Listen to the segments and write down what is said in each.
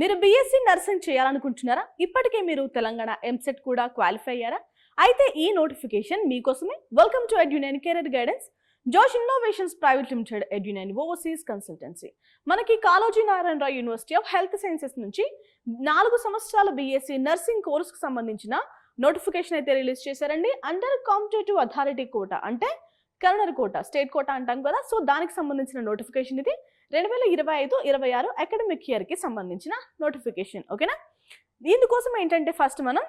మీరు BSc nursing చేయాలనుకుంటున్నారా? ఇప్పటికే మీరు తెలంగాణ ఎంసెట్ కూడా క్వాలిఫై అయ్యారా? అయితే ఈ నోటిఫికేషన్ మీకోసమే. Welcome to Edunine career guidance. Josh innovations private limited, Edunine overseas consultancy. మనకి Kaloji Narayanarao university of health sciences నుంచి 4 సంవత్సరాల బీఎస్సీ నర్సింగ్ కోర్సుకు సంబంధించిన నోటిఫికేషన్ అయితే రిలీజ్ చేశారండి. అండర్ కాంపిటేటివ్ అథారిటీ కోటా, అంటే కర్నర్ కోటా, స్టేట్ కోటా అంటాం కదా. సో దానికి సంబంధించిన నోటిఫికేషన్ ఇది 2025-26 అకాడమిక్ ఇయర్ కి సంబంధించిన నోటిఫికేషన్. ఓకేనా? దీనికోసం ఏంటంటే ఫస్ట్ మనం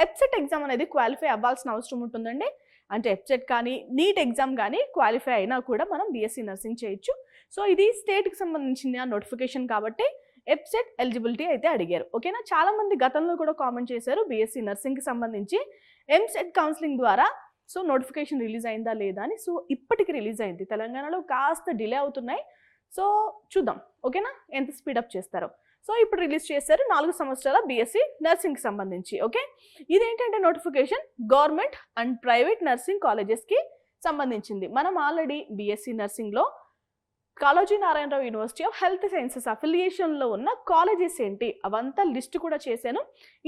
ఎప్సెట్ ఎగ్జామ్ అనేది క్వాలిఫై అవ్వాల్సిన అవసరం ఉంటుందండి. అంటే ఎప్సెట్ కానీ నీట్ ఎగ్జామ్ కానీ క్వాలిఫై అయినా కూడా మనం బీఎస్సీ నర్సింగ్ చేయొచ్చు. సో ఇది స్టేట్కి సంబంధించిన నోటిఫికేషన్ కాబట్టి ఎప్సెట్ ఎలిజిబిలిటీ అయితే అడిగారు. ఓకేనా? చాలా మంది గతంలో కూడా కామెంట్ చేశారు బీఎస్సీ నర్సింగ్కి సంబంధించి ఎంసెట్ కౌన్సిలింగ్ ద్వారా సో నోటిఫికేషన్ రిలీజ్ అయిందా లేదా అని. సో ఇప్పటికి రిలీజ్ అయింది. తెలంగాణలో కాస్త డిలే అవుతున్నాయి. సో చూద్దాం ఓకేనా ఎంత స్పీడప్ చేస్తారో. సో ఇప్పుడు రిలీజ్ చేశారు 4 సంవత్సరాల బీఎస్సీ నర్సింగ్కి సంబంధించి. ఓకే, ఇదేంటంటే notification government and private nursing కాలేజెస్కి సంబంధించింది. మనం ఆల్రెడీ బీఎస్సీ నర్సింగ్లో Kaloji Narayanarao university of health sciences అఫిలియేషన్లో ఉన్న కాలేజెస్ ఏంటి అవంతా లిస్ట్ కూడా చేశాను.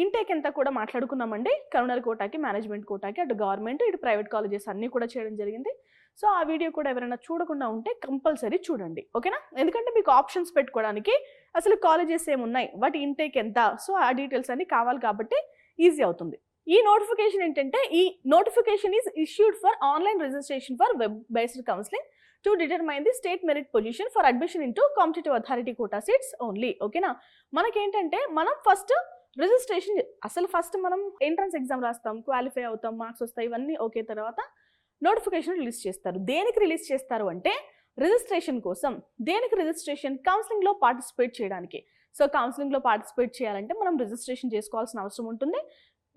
ఇంటేక్ ఎంత కూడా మాట్లాడుకున్నామండి. కర్నల్ కోటాకి, మేనేజ్మెంట్ కోటాకి, అటు గవర్నమెంట్ ఇటు ప్రైవేట్ కాలేజెస్ అన్నీ కూడా చేయడం జరిగింది. సో ఆ వీడియో కూడా ఎవరైనా చూడకుండా ఉంటే కంపల్సరీ చూడండి. ఓకేనా? ఎందుకంటే మీకు ఆప్షన్స్ పెట్టుకోవడానికి అసలు కాలేజెస్ ఏమున్నాయి, వాటి ఇంటేక్ ఎంత, సో ఆ డీటెయిల్స్ అన్ని కావాలి కాబట్టి ఈజీ అవుతుంది. ఈ నోటిఫికేషన్ ఏంటంటే ఈ notification is issued for online registration for web based counselling to determine the state merit position for admission into competitive authority quota seats only. ఓకేనా? మనకేంటంటే మనం ఫస్ట్ రిజిస్ట్రేషన్, అసలు ఫస్ట్ మనం ఎంట్రన్స్ ఎగ్జామ్ రాస్తాం, క్వాలిఫై అవుతాం, marks వస్తాయి, ఇవన్నీ okay. తర్వాత నోటిఫికేషన్ రిలీజ్ చేస్తారు. దేనికి రిలీజ్ చేస్తారు అంటే రిజిస్ట్రేషన్ కోసం. దేనికి రిజిస్ట్రేషన్? కౌన్సిలింగ్లో పార్టిసిపేట్ చేయడానికి. సో కౌన్సిలింగ్లో పార్టిసిపేట్ చేయాలంటే మనం రిజిస్ట్రేషన్ చేసుకోవాల్సిన అవసరం ఉంటుంది.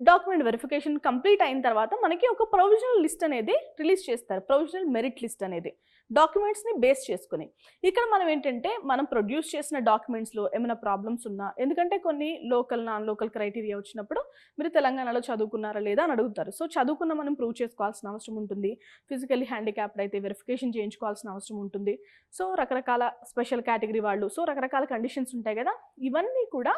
డాక్యుమెంట్ వెరిఫికేషన్ కంప్లీట్ అయిన తర్వాత మనకి ఒక ప్రొవిజనల్ లిస్ట్ అనేది రిలీజ్ చేస్తారు. ప్రొవిజనల్ మెరిట్ లిస్ట్ అనేది డాక్యుమెంట్స్ని బేస్ చేసుకుని. ఇక్కడ మనం ఏంటంటే మనం ప్రొడ్యూస్ చేసిన డాక్యుమెంట్స్లో ఏమైనా ప్రాబ్లమ్స్ ఉన్నా, ఎందుకంటే కొన్ని లోకల్ నాన్ లోకల్ క్రైటీరియా వచ్చినప్పుడు మీరు తెలంగాణలో చదువుకున్నారా లేదా అని అడుగుతారు. సో చదువుకున్న మనం ప్రూవ్ చేసుకోవాల్సిన అవసరం ఉంటుంది. ఫిజికల్లీ హ్యాండిక్యాప్డ్ అయితే వెరిఫికేషన్ చేయించుకోవాల్సిన అవసరం ఉంటుంది. సో రకరకాల స్పెషల్ కేటగిరీ వాళ్ళు, సో రకరకాల కండిషన్స్ ఉంటాయి కదా. ఇవన్నీ కూడా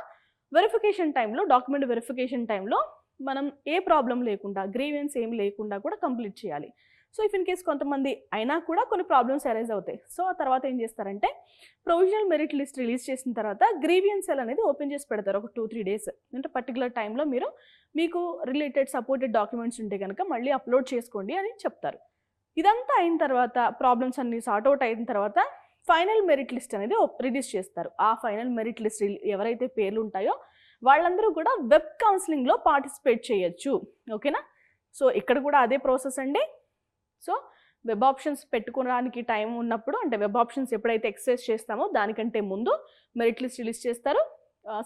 వెరిఫికేషన్ టైంలో, డాక్యుమెంట్ వెరిఫికేషన్ టైంలో మనం ఏ ప్రాబ్లం లేకుండా, గ్రీవెన్స్ ఏం లేకుండా కూడా కంప్లీట్ చేయాలి. సో ఇఫ్ ఇన్ కేస్ కొంతమంది అయినా కూడా కొన్ని ప్రాబ్లమ్స్ అరైజ్ అవుతాయి. సో ఆ తర్వాత ఏం చేస్తారంటే ప్రొవిజనల్ మెరిట్ లిస్ట్ రిలీజ్ చేసిన తర్వాత గ్రీవియన్స్ సెల్ అనేది ఓపెన్ చేసి పెడతారు ఒక 2-3 డేస్. అంటే పర్టికులర్ టైంలో మీకు రిలేటెడ్ సపోర్టెడ్ డాక్యుమెంట్స్ ఉంటే కనుక మళ్ళీ అప్లోడ్ చేసుకోండి అని చెప్తారు. ఇదంతా అయిన తర్వాత, ప్రాబ్లమ్స్ అన్ని సార్ట్అవుట్ అయిన తర్వాత ఫైనల్ మెరిట్ లిస్ట్ అనేది రిలీజ్ చేస్తారు. ఆ ఫైనల్ మెరిట్ లిస్ట్ ఎవరైతే పేర్లు ఉంటాయో వాళ్ళందరూ కూడా వెబ్ కౌన్సిలింగ్లో పార్టిసిపేట్ చేయొచ్చు. ఓకేనా? సో ఇక్కడ కూడా అదే ప్రాసెస్ అండి. సో వెబ్ ఆప్షన్స్ పెట్టుకోవడానికి టైం ఉన్నప్పుడు, అంటే వెబ్ ఆప్షన్స్ ఎప్పుడైతే ఎక్సర్సైజ్ చేస్తామో దానికంటే ముందు మెరిట్ లిస్ట్ రిలీజ్ చేస్తారు,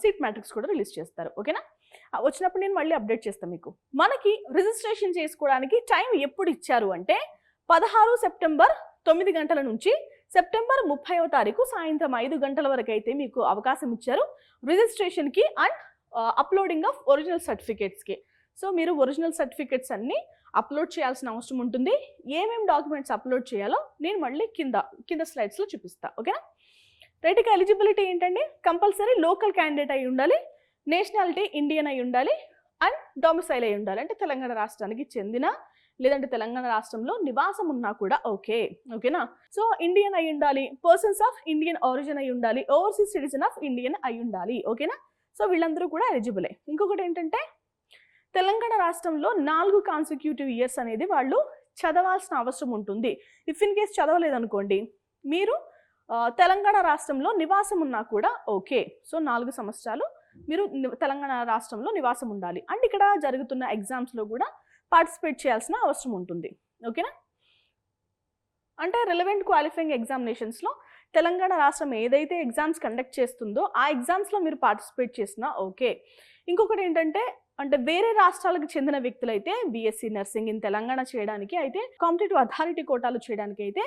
సీట్ మ్యాట్రిక్స్ కూడా రిలీజ్ చేస్తారు. ఓకేనా? వచ్చినప్పుడు నేను మళ్ళీ అప్డేట్ చేస్తాను మీకు. మనకి రిజిస్ట్రేషన్ చేసుకోవడానికి టైం ఎప్పుడు ఇచ్చారు అంటే 16 సెప్టెంబర్ 9 గంటల నుంచి సెప్టెంబర్ 30వ తారీఖు సాయంత్రం 5 గంటల వరకు అయితే మీకు అవకాశం ఇచ్చారు రిజిస్ట్రేషన్కి అండ్ అప్లోడింగ్ ఆఫ్ ఒరిజినల్ సర్టిఫికేట్స్కి. సో మీరు ఒరిజినల్ సర్టిఫికేట్స్ అన్నీ అప్లోడ్ చేయాల్సిన అవసరం ఉంటుంది. ఏమేమి డాక్యుమెంట్స్ అప్లోడ్ చేయాలో నేను మళ్ళీ కింద స్లైడ్స్లో చూపిస్తాను. ఓకేనా? రైట్, ఇక ఎలిజిబిలిటీ ఏంటండి? కంపల్సరీ లోకల్ క్యాండిడేట్ అయి ఉండాలి, నేషనాలిటీ ఇండియన్ అయి ఉండాలి, అండ్ డొమిసైల్ అయి ఉండాలి. అంటే తెలంగాణ రాష్ట్రానికి చెందిన లేదంటే తెలంగాణ రాష్ట్రంలో నివాసం ఉన్నా కూడా ఓకే. ఓకేనా? సో ఇండియన్ అయి ఉండాలి, పర్సన్స్ ఆఫ్ ఇండియన్ ఆరిజిన్ అయి ఉండాలి, ఓవర్సీస్ సిటిజన్ ఆఫ్ ఇండియన్ అయి ఉండాలి. ఓకేనా? సో వీళ్ళందరూ కూడా ఎలిజిబులే. ఇంకొకటి ఏంటంటే తెలంగాణ రాష్ట్రంలో 4 కాన్సిక్యూటివ్ ఇయర్స్ అనేది వాళ్ళు చదవాల్సిన అవసరం ఉంటుంది. ఇఫ్ ఇన్ కేస్ చదవలేదనుకోండి, మీరు తెలంగాణ రాష్ట్రంలో నివాసం ఉన్నా కూడా ఓకే. సో 4 సంవత్సరాలు మీరు తెలంగాణ రాష్ట్రంలో నివాసం ఉండాలి. అండ్ ఇక్కడ జరుగుతున్న ఎగ్జామ్స్లో కూడా పార్టిసిపేట్ చేయాల్సిన అవసరం ఉంటుంది. ఓకేనా? అంటే రిలవెంట్ క్వాలిఫైయింగ్ ఎగ్జామినేషన్స్లో తెలంగాణ రాష్ట్రం ఏదైతే ఎగ్జామ్స్ కండక్ట్ చేస్తుందో ఆ ఎగ్జామ్స్లో మీరు పార్టిసిపేట్ చేసినా ఓకే. ఇంకొకటి ఏంటంటే, అంటే వేరే రాష్ట్రాలకు చెందిన వ్యక్తులైతే బీఎస్సీ నర్సింగ్ ఇన్ తెలంగాణ చేయడానికి అయితే కాంపిటేటివ్ అథారిటీ కోటాలు చేయడానికి అయితే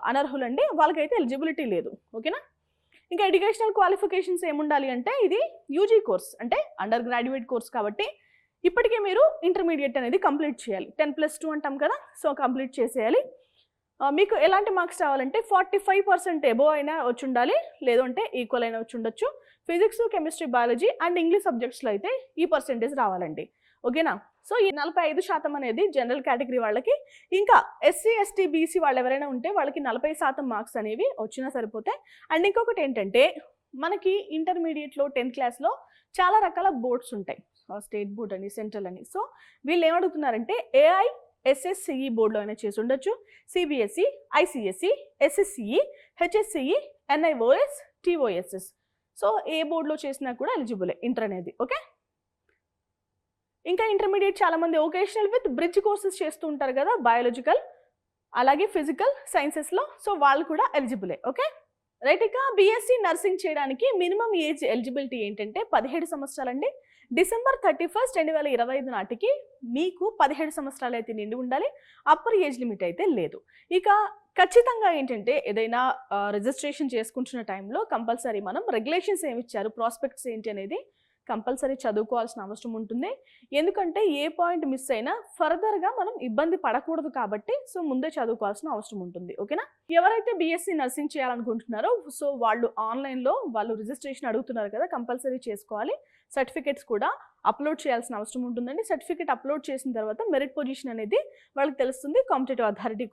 అనర్హులండి. వాళ్ళకైతే ఎలిజిబిలిటీ లేదు. ఓకేనా? ఇంకా ఎడ్యుకేషనల్ క్వాలిఫికేషన్స్ ఏముండాలి అంటే ఇది యూజీ కోర్స్, అంటే అండర్ గ్రాడ్యుయేట్ కోర్స్ కాబట్టి ఇప్పటికే మీరు ఇంటర్మీడియట్ అనేది కంప్లీట్ చేయాలి. 10+2 అంటాం కదా. సో కంప్లీట్ చేసేయాలి. మీకు ఎలాంటి మార్క్స్ రావాలంటే 45% ఎబోవ్ అయినా వచ్చి ఉండాలి, లేదంటే ఈక్వల్ అయినా వచ్చి ఉండొచ్చు. Physics, chemistry, biology and English సబ్జెక్ట్స్లో అయితే ఈ పర్సెంటేజ్ రావాలండి. ఓకేనా? సో ఈ 45% అనేది జనరల్ కేటగిరీ వాళ్ళకి. ఇంకా ఎస్సీ, ఎస్టీ, బీసీ వాళ్ళు ఎవరైనా ఉంటే వాళ్ళకి 40% మార్క్స్ అనేవి వచ్చినా సరిపోతాయి. అండ్ ఇంకొకటి ఏంటంటే మనకి ఇంటర్మీడియట్లో 10th క్లాస్లో చాలా రకాల బోర్డ్స్ ఉంటాయి, స్టేట్ బోర్డ్ అని, సెంట్రల్ అని. సో వీళ్ళు ఏమడుగుతున్నారంటే AISSCE బోర్డులో అయినా చేసి ఉండొచ్చు, CBSE, ICSE, SSCE, HSCE, NIOS, TOSS. So ఏ బోర్డులో చేసినా కూడా ఎలిజిబులే ఇంటర్ అనేది. ఓకే, ఇంకా ఇంటర్మీడియట్ చాలామంది వొకేషనల్ విత్ బ్రిడ్జ్ కోర్సెస్ చేస్తూ ఉంటారు కదా, బయాలజికల్ అలాగే ఫిజికల్ సైన్సెస్లో. సో వాళ్ళు కూడా ఎలిజిబులే. Okay right. ఇక BSc నర్సింగ్ చేయడానికి మినిమం ఏజ్ ఎలిజిబిలిటీ ఏంటంటే 17 సంవత్సరాలండి. December 31, 2025 నాటికి మీకు 17 సంవత్సరాలు అయితే నిండి ఉండాలి. అప్పర్ ఏజ్ లిమిట్ అయితే లేదు. ఇక ఖచ్చితంగా ఏంటంటే ఏదైనా రిజిస్ట్రేషన్ చేసుకుంటున్న టైంలో కంపల్సరీ మనం రెగ్యులేషన్స్ ఏమి ఇచ్చారు, ప్రాస్పెక్ట్స్ ఏంటి అనేది కంపల్సరీ చదువుకోవాల్సిన అవసరం ఉంటుంది. ఎందుకంటే ఏ పాయింట్ మిస్ అయినా ఫర్దర్గా మనం ఇబ్బంది పడకూడదు కాబట్టి సో ముందే చదువుకోవాల్సిన అవసరం ఉంటుంది. ఓకేనా? ఎవరైతే BSc నర్సింగ్ చేయాలనుకుంటున్నారో సో వాళ్ళు ఆన్లైన్లో వాళ్ళు రిజిస్ట్రేషన్ అడుగుతున్నారు కదా, కంపల్సరీ చేసుకోవాలి. సర్టిఫికేట్స్ కూడా అప్లోడ్ చేయాల్సిన అవసరం ఉంటుందండి. సర్టిఫికేట్ అప్లోడ్ చేసిన తర్వాత మెరిట్ పొజిషన్ అనేది వాళ్ళకి తెలుస్తుంది కాంపిటేటివ్ అథారిటీ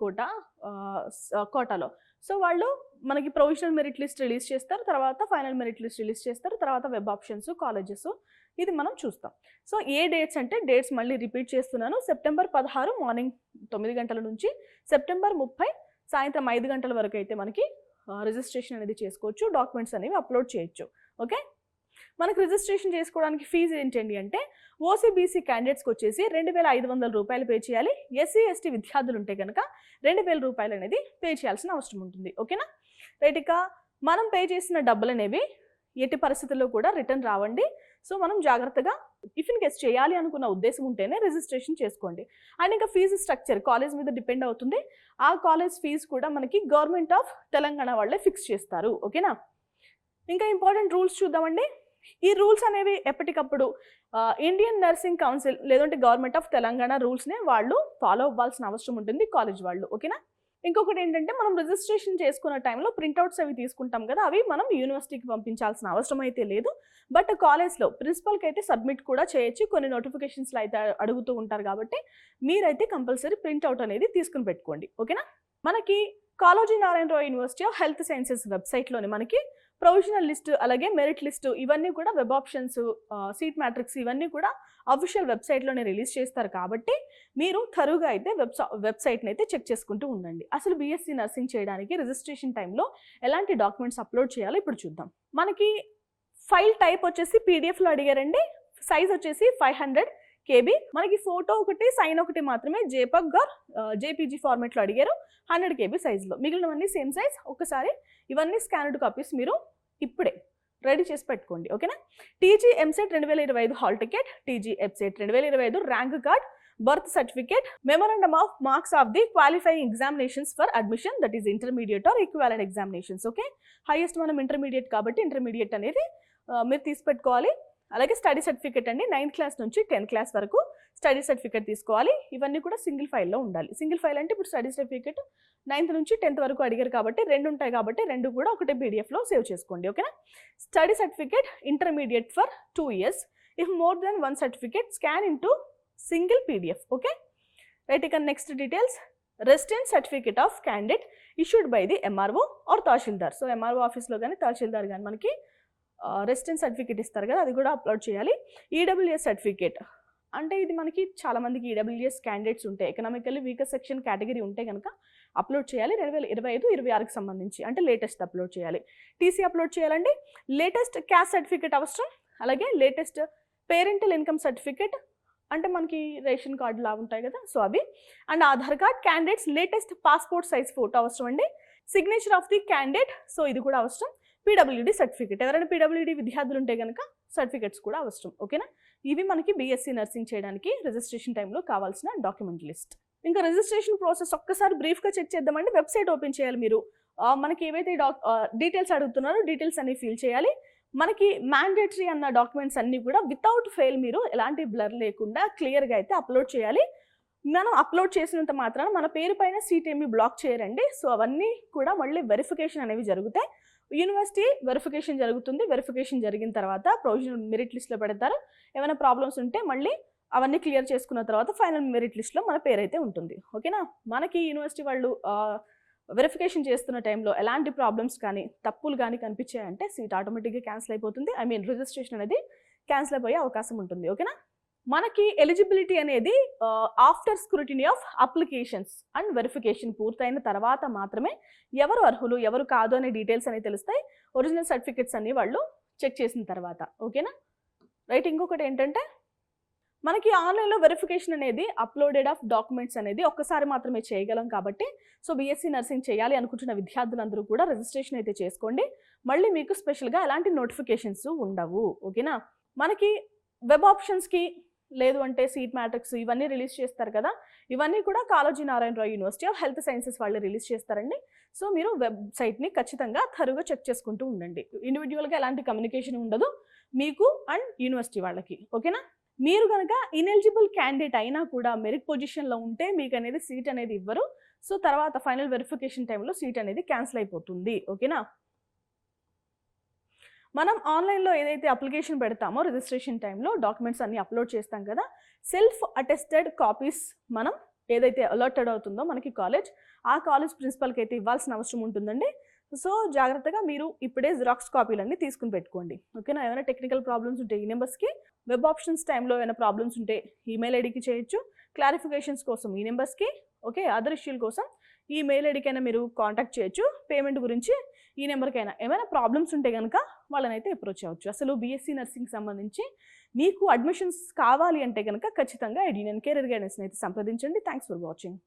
కోటాలో. సో వాళ్ళు మనకి ప్రొవిజనల్ మెరిట్ లిస్ట్ రిలీజ్ చేస్తారు, తర్వాత ఫైనల్ మెరిట్ లిస్ట్ రిలీజ్ చేస్తారు, తర్వాత వెబ్ ఆప్షన్స్, కాలేజెస్ ఇది మనం చూస్తాం. సో ఏ డేట్స్ అంటే డేట్స్ మళ్ళీ రిపీట్ చేస్తున్నాను. September 16 మార్నింగ్ 9 గంటల నుంచి September 30 సాయంత్రం 5 గంటల వరకు అయితే మనకి రిజిస్ట్రేషన్ అనేది చేసుకోవచ్చు, డాక్యుమెంట్స్ అనేవి అప్లోడ్ చేయొచ్చు. ఓకే, మనకు రిజిస్ట్రేషన్ చేసుకోవడానికి ఫీజు ఏంటండి అంటే OCBC క్యాండిడేట్స్కి వచ్చేసి 2,500 రూపాయలు పే చేయాలి. SC ST విద్యార్థులు ఉంటే కనుక 2,000 రూపాయలు అనేది పే చేయాల్సిన అవసరం ఉంటుంది. ఓకేనా రైట్. ఇక మనం పే చేసిన డబ్బులు అనేవి ఎట్టి పరిస్థితుల్లో కూడా రిటర్న్ రావండి. సో మనం జాగ్రత్తగా ఇఫ్ ఇన్ కేస్ చేయాలి అనుకున్న ఉద్దేశం ఉంటేనే రిజిస్ట్రేషన్ చేసుకోండి. అండ్ ఇంకా ఫీజు స్ట్రక్చర్ కాలేజ్ మీద డిపెండ్ అవుతుంది. ఆ కాలేజ్ ఫీజు కూడా మనకి గవర్నమెంట్ ఆఫ్ తెలంగాణ వాళ్ళే ఫిక్స్ చేస్తారు. ఓకేనా? ఇంకా ఇంపార్టెంట్ రూల్స్ చూద్దామండి. ఈ రూల్స్ అనేవి ఎప్పటికప్పుడు ఇండియన్ నర్సింగ్ కౌన్సిల్ లేదంటే గవర్నమెంట్ ఆఫ్ తెలంగాణ రూల్స్నే వాళ్ళు ఫాలో అవ్వాల్సిన అవసరం ఉంటుంది కాలేజ్ వాళ్ళు. ఓకేనా? ఇంకొకటి ఏంటంటే మనం రిజిస్ట్రేషన్ చేసుకున్న టైంలో ప్రింట్అవుట్స్ అవి తీసుకుంటాం కదా, అవి మనం యూనివర్సిటీకి పంపించాల్సిన అవసరం అయితే లేదు. బట్ కాలేజ్లో ప్రిన్సిపల్కి అయితే సబ్మిట్ కూడా చేయొచ్చు. కొన్ని నోటిఫికేషన్స్లో అయితే అడుగుతూ ఉంటారు కాబట్టి మీరైతే కంపల్సరీ ప్రింట్అవుట్ అనేది తీసుకుని పెట్టుకోండి. ఓకేనా? మనకి Kaloji Narayanarao university of health sciences వెబ్సైట్లోని మనకి ప్రొవిజనల్ లిస్ట్ అలాగే మెరిట్ లిస్టు ఇవన్నీ కూడా వెబ్ ఆప్షన్స్, సీట్ మ్యాట్రిక్స్ ఇవన్నీ కూడా అఫీషియల్ వెబ్సైట్లోనే రిలీజ్ చేస్తారు కాబట్టి మీరు థరుగా అయితే వెబ్సైట్ని అయితే చెక్ చేసుకుంటూ ఉండండి. అసలు BSc నర్సింగ్ చేయడానికి రిజిస్ట్రేషన్ టైంలో ఎలాంటి డాక్యుమెంట్స్ అప్లోడ్ చేయాలో ఇప్పుడు చూద్దాం. మనకి ఫైల్ టైప్ వచ్చేసి PDFలో అడిగారండి. సైజ్ వచ్చేసి 500 KB. మనకి ఫోటో ఒకటి, సైన్ ఒకటి మాత్రమే JPEG ఆర్ JPG ఫార్మేట్లో అడిగారు 100 KB సైజులో. మిగిలినవన్నీ సేమ్ సైజ్. ఒకసారి ఇవన్నీ స్కానర్డ్ కాపీస్ మీరు ఇప్పుడే రెడీ చేసి పెట్టుకోండి. ఓకేనా? TG MCET 2025 hall ticket, TG EPSET 2025 rank card, birth certificate, memorandum of marks of the qualifying examinations for admission that is intermediate or equivalent examinations. Okay, highest మనం intermediate కాబట్టి intermediate అనేది మీరు తీసి పెట్టుకోవాలి. అలాగే స్టడీ సర్టిఫికేట్ అండి, 9th class నుంచి 10th class వరకు స్టడీ సర్టిఫికేట్ తీసుకోవాలి. ఇవన్నీ కూడా సింగిల్ ఫైల్లో ఉండాలి. సింగిల్ ఫైల్ అంటే ఇప్పుడు స్టడీ సర్టిఫికేట్ 9th నుంచి 10th వరకు అడిగారు కాబట్టి 2 ఉంటాయి కాబట్టి 2 కూడా ఒకటే PDFలో సేవ్ చేసుకోండి. ఓకేనా? Study certificate intermediate for 2 years. If more than 1 certificate scan into single PDF. Okay right. ఇక next details, residence certificate of candidate issued by the MRO or tahsildar. So MRO ఆఫీస్లో కానీ తహసీల్దార్ కానీ మనకి రెసిడెన్స్ సర్టిఫికేట్ ఇస్తారు కదా, అది కూడా అప్లోడ్ చేయాలి. EWS సర్టిఫికేట్ అంటే ఇది మనకి చాలామందికి EWS క్యాండిడేట్స్ ఉంటే ఎకనామికల్లీ వీకర్ సెక్షన్ కేటగిరీ ఉంటే కనుక అప్లోడ్ చేయాలి. 2025-26కి సంబంధించి అంటే లేటెస్ట్ అప్లోడ్ చేయాలి. TC అప్లోడ్ చేయాలండి. లేటెస్ట్ క్యాస్ట్ సర్టిఫికేట్ అవసరం. అలాగే లేటెస్ట్ పేరెంటల్ ఇన్కమ్ సర్టిఫికేట్ అంటే మనకి రేషన్ కార్డులా ఉంటాయి కదా, సో అవి. And Aadhaar card, candidates latest passport size photo అవసరం అండి. Signature of the candidate, so ఇది కూడా అవసరం. PWD సర్టిఫికేట్, ఎవరైనా PWD విద్యార్థులు ఉంటే కనుక సర్టిఫికేట్స్ కూడా అవసరం. ఓకేనా? ఇవి మనకి BSc నర్సింగ్ చేయడానికి రిజిస్ట్రేషన్ టైంలో కావాల్సిన డాక్యుమెంట్ లిస్ట్. ఇంకా రిజిస్ట్రేషన్ ప్రాసెస్ ఒక్కసారి బ్రీఫ్గా చెక్ చేద్దామండి. వెబ్సైట్ ఓపెన్ చేయాలి మీరు. మనకి ఏవైతే డీటెయిల్స్ అడుగుతున్నారో డీటెయిల్స్ అన్ని ఫిల్ చేయాలి. మనకి మ్యాండేటరీ అన్న డాక్యుమెంట్స్ అన్నీ కూడా వితౌట్ ఫెయిల్ మీరు ఎలాంటి బ్లర్ లేకుండా క్లియర్గా అయితే అప్లోడ్ చేయాలి. మనం అప్లోడ్ చేసినంత మాత్రాన మన పేరు పైన సీట్ ఏమి బ్లాక్ చేయరండి. సో అవన్నీ కూడా మళ్ళీ వెరిఫికేషన్ అనేవి జరుగుతాయి. యూనివర్సిటీ వెరిఫికేషన్ జరుగుతుంది. వెరిఫికేషన్ జరిగిన తర్వాత ప్రొవిజనల్ మెరిట్ లిస్ట్లో పెడతారు. ఏమైనా ప్రాబ్లమ్స్ ఉంటే మళ్ళీ అవన్నీ క్లియర్ చేసుకున్న తర్వాత ఫైనల్ మెరిట్ లిస్ట్లో మన పేరు అయితే ఉంటుంది. ఓకేనా? మనకి యూనివర్సిటీ వాళ్ళు వెరిఫికేషన్ చేస్తున్న టైంలో ఎలాంటి ప్రాబ్లమ్స్ కానీ తప్పులు కానీ కనిపించాయంటే సీట్ ఆటోమేటిక్గా క్యాన్సిల్ అయిపోతుంది. రిజిస్ట్రేషన్ అనేది క్యాన్సిల్ అయిపోయే అవకాశం ఉంటుంది. ఓకేనా? మనకి ఎలిజిబిలిటీ అనేది after scrutiny of applications and verification పూర్తయిన తర్వాత మాత్రమే ఎవరు అర్హులు ఎవరు కాదు అనే డీటెయిల్స్ అనేవి తెలుస్తాయి. ఒరిజినల్ సర్టిఫికెట్స్ అన్ని వాళ్ళు చెక్ చేసిన తర్వాత. ఓకేనా? రైట్. ఇంకొకటి ఏంటంటే మనకి ఆన్లైన్లో వెరిఫికేషన్ అనేది అప్లోడెడ్ ఆఫ్ డాక్యుమెంట్స్ అనేది ఒక్కసారి మాత్రమే చేయగలం కాబట్టి సో బీఎస్సీ నర్సింగ్ చేయాలి అనుకుంటున్న విద్యార్థులందరూ కూడా రిజిస్ట్రేషన్ అయితే చేసుకోండి. మళ్ళీ మీకు స్పెషల్గా ఎలాంటి నోటిఫికేషన్స్ ఉండవు. ఓకేనా? మనకి వెబ్ ఆప్షన్స్కి లేదు అంటే సీట్ మ్యాట్రిక్స్ ఇవన్నీ రిలీజ్ చేస్తారు కదా, ఇవన్నీ కూడా Kaloji Narayanarao university of health sciences వాళ్ళు రిలీజ్ చేస్తారండి. సో మీరు వెబ్సైట్ని ఖచ్చితంగా థరుగా చెక్ చేసుకుంటూ ఉండండి. ఇండివిజువల్గా ఎలాంటి కమ్యూనికేషన్ ఉండదు మీకు అండ్ యూనివర్సిటీ వాళ్ళకి. ఓకేనా? మీరు కనుక ఇనెలిజిబుల్ క్యాండిడేట్ అయినా కూడా మెరిట్ పొజిషన్లో ఉంటే మీకు అనేది సీట్ అనేది ఇవ్వరు. సో తర్వాత ఫైనల్ వెరిఫికేషన్ టైంలో సీట్ అనేది క్యాన్సిల్ అయిపోతుంది. ఓకేనా? మనం ఆన్లైన్లో ఏదైతే అప్లికేషన్ పెడతామో రిజిస్ట్రేషన్ టైంలో డాక్యుమెంట్స్ అన్ని అప్లోడ్ చేస్తాం కదా, సెల్ఫ్ అటెస్టెడ్ కాపీస్ మనం ఏదైతే అలాటెడ్ అవుతుందో మనకి కాలేజ్, ఆ కాలేజ్ ప్రిన్సిపల్కి అయితే ఇవ్వాల్సిన అవసరం ఉంటుందండి. సో జాగ్రత్తగా మీరు ఇప్పుడే జిరాక్స్ కాపీలన్నీ తీసుకుని పెట్టుకోండి. ఓకేనా? ఏమైనా టెక్నికల్ ప్రాబ్లమ్స్ ఉంటే ఈ నెంబర్స్కి, వెబ్ ఆప్షన్స్ టైంలో ఏమైనా ప్రాబ్లమ్స్ ఉంటే ఈమెయిల్ ఐడికి చేయొచ్చు, క్లారిఫికేషన్స్ కోసం ఈ నెంబర్స్కి, ఓకే, అదర్ ఇష్యూల కోసం ఈ మెయిల్ ఐడికైనా మీరు కాంటాక్ట్ చేయొచ్చు. పేమెంట్ గురించి ఈ నెంబర్కైనా ఏమైనా ప్రాబ్లమ్స్ ఉంటే కనుక వాళ్ళనైతే అప్రోచ్ అవ్వచ్చు. అసలు బీఎస్సీ నర్సింగ్ సంబంధించి మీకు అడ్మిషన్స్ కావాలి అంటే కనుక ఖచ్చితంగా ఎడ్యునియన్ కెరీర్ గైడెన్స్ని అయితే సంప్రదించండి. Thanks for watching.